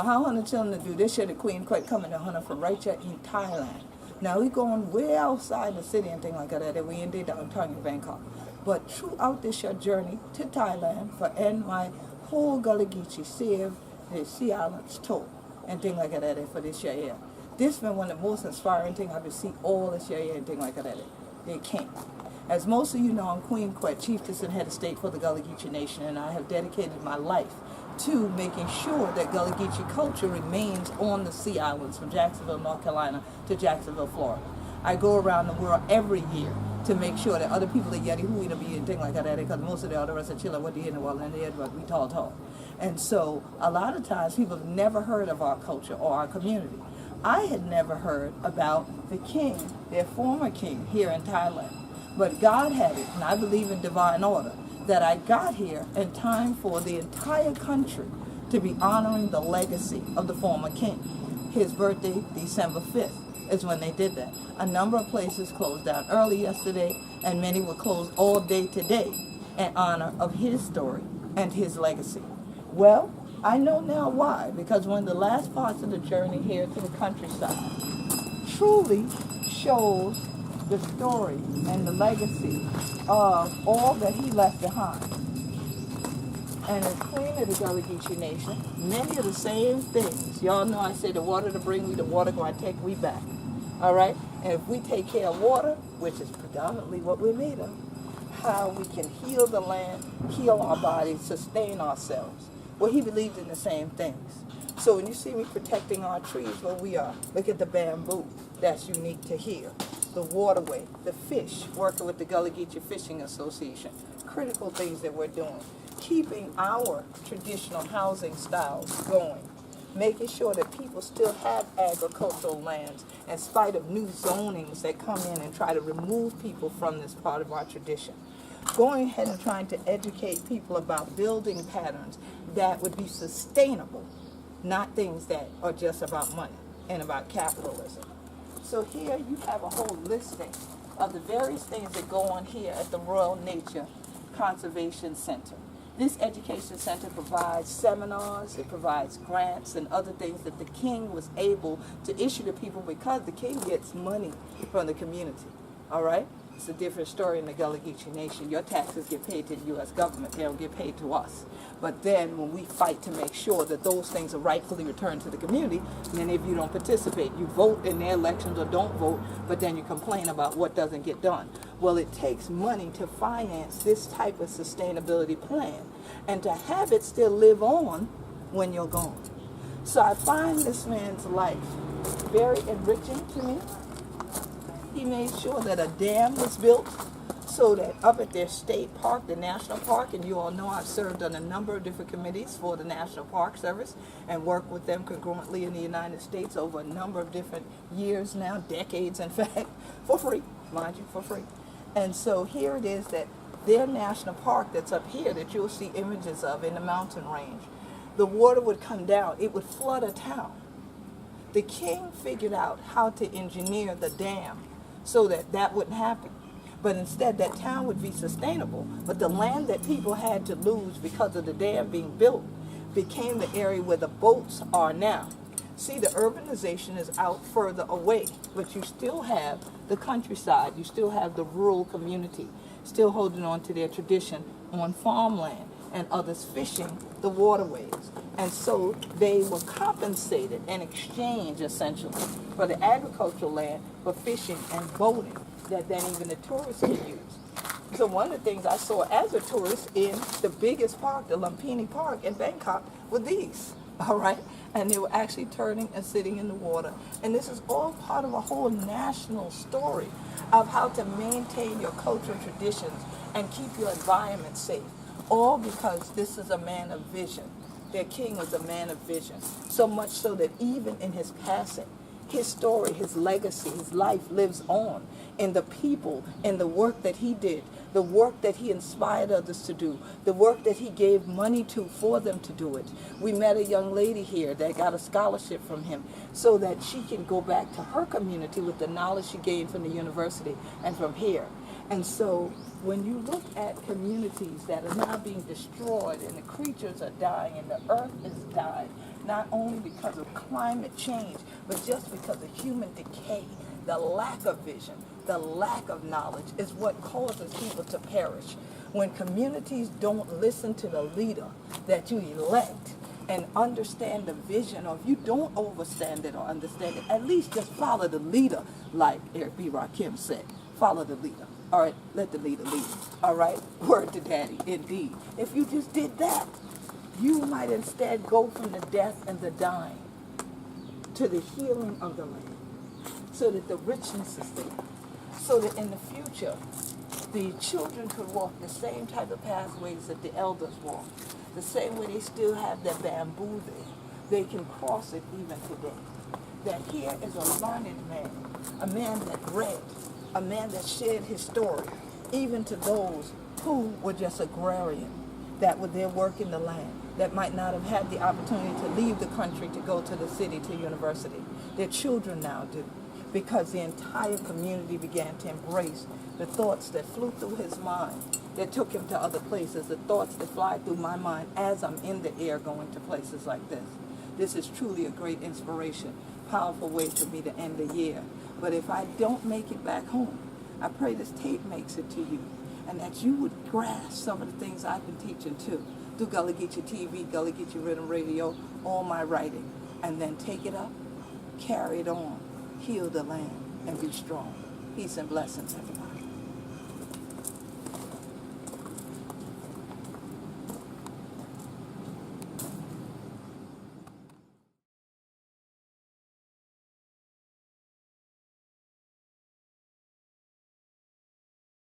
how hunter children do this year, the Queen Quet coming to hunter from right here in Thailand. Now we going way outside the city and things like that, and we in the downtown in Bangkok. But throughout this year journey to Thailand for and my whole Gullah Geechee save the Sea Islands tour and things like that for this year. This been one of the most inspiring things I've seen all this year and things like that. They came. As most of you know, I'm Queen Quet, Chieftess and head of state for the Gullah Geechee Nation, and I have dedicated my life to making sure that Gullah Geechee culture remains on the Sea Islands from Jacksonville, North Carolina to Jacksonville, Florida. I go around the world every year to make sure that other people that yeti who be and things like that, because most of the other rest of Chile, what they in the world and they but we tall. And so a lot of times people have never heard of our culture or our community. I had never heard about the king, their former king here in Thailand. But God had it, and I believe in divine order, that I got here in time for the entire country to be honoring the legacy of the former king. His birthday, December 5th, is when they did that. A number of places closed down early yesterday, and many were closed all day today in honor of his story and his legacy. Well, I know now why, because one of the last parts of the journey here to the countryside truly shows the story and the legacy of all that he left behind. And as Queen of the Gullah Geechee Nation, many of the same things. Y'all know I say the water to bring we, the water going to take we back. All right? And if we take care of water, which is predominantly what we're made of, how we can heal the land, heal our bodies, sustain ourselves. Well, he believed in the same things. So when you see me protecting our trees where we are, look at the bamboo. That's unique to here. The waterway, the fish, working with the Gullah Geechee Fishing Association. Critical things that we're doing. Keeping our traditional housing styles going. Making sure that people still have agricultural lands in spite of new zonings that come in and try to remove people from this part of our tradition. Going ahead and trying to educate people about building patterns that would be sustainable, not things that are just about money and about capitalism. So here you have a whole listing of the various things that go on here at the Royal Nature Conservation Center. This education center provides seminars, it provides grants and other things that the king was able to issue to people because the king gets money from the community, all right? It's a different story in the Gullah Geechee Nation. Your taxes get paid to the U.S. government. They don't get paid to us. But then when we fight to make sure that those things are rightfully returned to the community, then if you don't participate, you vote in their elections or don't vote, but then you complain about what doesn't get done. Well, it takes money to finance this type of sustainability plan and to have it still live on when you're gone. So I find this man's life very enriching to me. He made sure that a dam was built so that up at their state park, the national park, and you all know I've served on a number of different committees for the National Park Service and worked with them congruently in the United States over a number of different years now, decades in fact, for free, mind you, for free. And so here it is that their national park that's up here that you'll see images of in the mountain range, the water would come down, it would flood a town. The king figured out how to engineer the dam so that that wouldn't happen. But instead, that town would be sustainable. But the land that people had to lose because of the dam being built became the area where the boats are now. See, the urbanization is out further away, but you still have the countryside. You still have the rural community still holding on to their tradition on farmland and others fishing the waterways. And so they were compensated in exchange, essentially, for the agricultural land for fishing and boating that then even the tourists could use. So one of the things I saw as a tourist in the biggest park, the Lumpini Park in Bangkok, were these, all right? And they were actually turning and sitting in the water. And this is all part of a whole national story of how to maintain your cultural traditions and keep your environment safe. All because this is a man of vision. Their king was a man of vision. So much so that even in his passing, his story, his legacy, his life lives on in the people, in the work that he did, the work that he inspired others to do, the work that he gave money to for them to do it. We met a young lady here that got a scholarship from him so that she can go back to her community with the knowledge she gained from the university and from here. And so when you look at communities that are now being destroyed and the creatures are dying and the earth is dying, not only because of climate change, but just because of human decay. The lack of vision, the lack of knowledge is what causes people to perish. When communities don't listen to the leader that you elect and understand the vision, or if you don't understand it or understand it, at least just follow the leader, like Eric B. Rakim said. Follow the leader. All right, let the leader lead. All right, word to daddy, indeed. If you just did that, you might instead go from the death and the dying to the healing of the land, so that the richness is there, so that in the future, the children could walk the same type of pathways that the elders walk, the same way they still have their bamboo there. They can cross it even today. That here is a learned man, a man that read, a man that shared his story, even to those who were just agrarian, that were there working the land, that might not have had the opportunity to leave the country to go to the city, to university. Their children now do, because the entire community began to embrace the thoughts that flew through his mind, that took him to other places, the thoughts that fly through my mind as I'm in the air going to places like this. This is truly a great inspiration, powerful way for me to end the year. But if I don't make it back home, I pray this tape makes it to you, and that you would grasp some of the things I've been teaching too, through Gullah Geechee TV, Gullah Geechee Rhythm Radio, all my writing, and then take it up, carry it on, heal the land, and be strong. Peace and blessings, everybody.